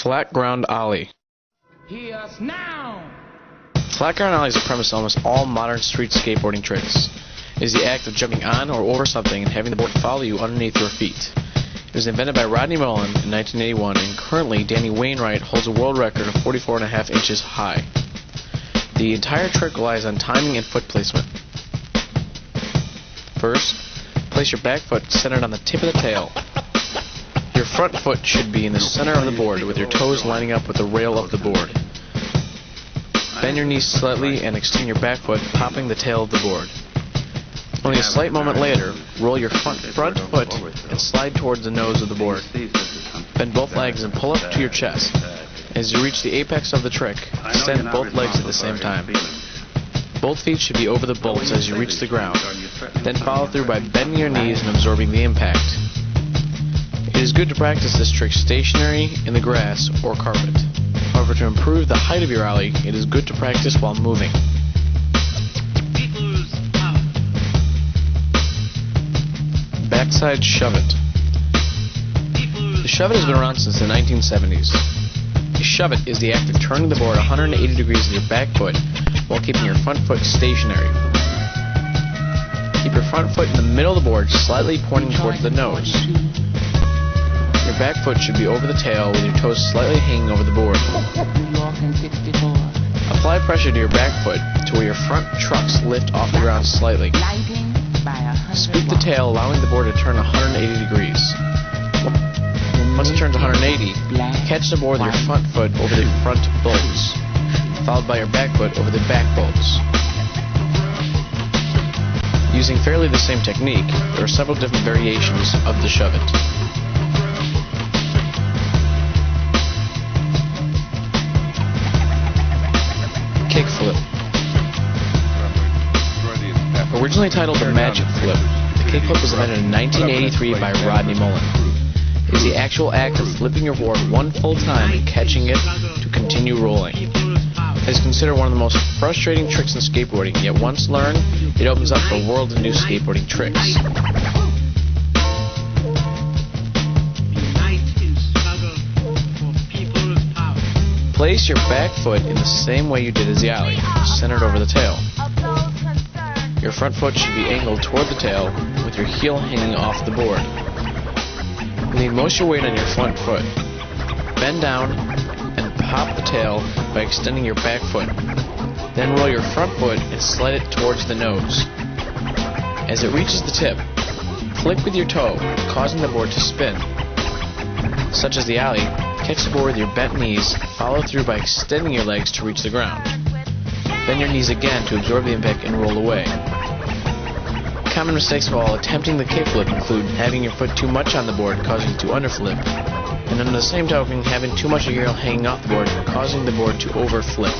Flat ground ollie. Hear us now! Flat ground ollie is a premise to almost all modern street skateboarding tricks. It is the act of jumping on or over something and having the board follow you underneath your feet. It was invented by Rodney Mullen in 1981, and currently Danny Wainwright holds a world record of 44.5 inches high. The entire trick relies on timing and foot placement. First, place your back foot centered on the tip of the tail. Your front foot should be in the center of the board with your toes lining up with the rail of the board. Bend your knees slightly and extend your back foot, popping the tail of the board. Only a slight moment later, roll your front foot and slide towards the nose of the board. Bend both legs and pull up to your chest. As you reach the apex of the trick, extend both legs at the same time. Both feet should be over the bolts as you reach the ground. Then follow through by bending your knees and absorbing the impact. It is good to practice this trick stationary, in the grass, or carpet. However, to improve the height of your ollie, it is good to practice while moving. Backside shove it. The shove it has been around since the 1970s. A shove it is the act of turning the board 180 degrees with your back foot while keeping your front foot stationary. Keep your front foot in the middle of the board, slightly pointing towards the nose. Your back foot should be over the tail with your toes slightly hanging over the board. Apply pressure to your back foot to where your front trucks lift off the ground slightly. Scoop the tail, allowing the board to turn 180 degrees. Once it turns 180, catch the board with your front foot over the front bolts, followed by your back foot over the back bolts. Using fairly the same technique, there are several different variations of the shove it. Kickflip. Originally titled the Magic Flip, the kickflip was invented in 1983 by Rodney Mullen. It is the actual act of flipping your board one full time and catching it to continue rolling. It is considered one of the most frustrating tricks in skateboarding, yet once learned, it opens up a world of new skateboarding tricks. Place your back foot in the same way you did as the ollie, centered over the tail. Your front foot should be angled toward the tail, with your heel hanging off the board. You need most of your weight on your front foot. Bend down and pop the tail by extending your back foot. Then roll your front foot and slide it towards the nose. As it reaches the tip, flick with your toe, causing the board to spin. Such as the ollie, catch the board with your bent knees, follow through by extending your legs to reach the ground. Bend your knees again to absorb the impact and roll away. Common mistakes while attempting the kickflip include having your foot too much on the board, causing it to underflip, and on the same token, having too much of your heel hanging off the board, causing the board to overflip.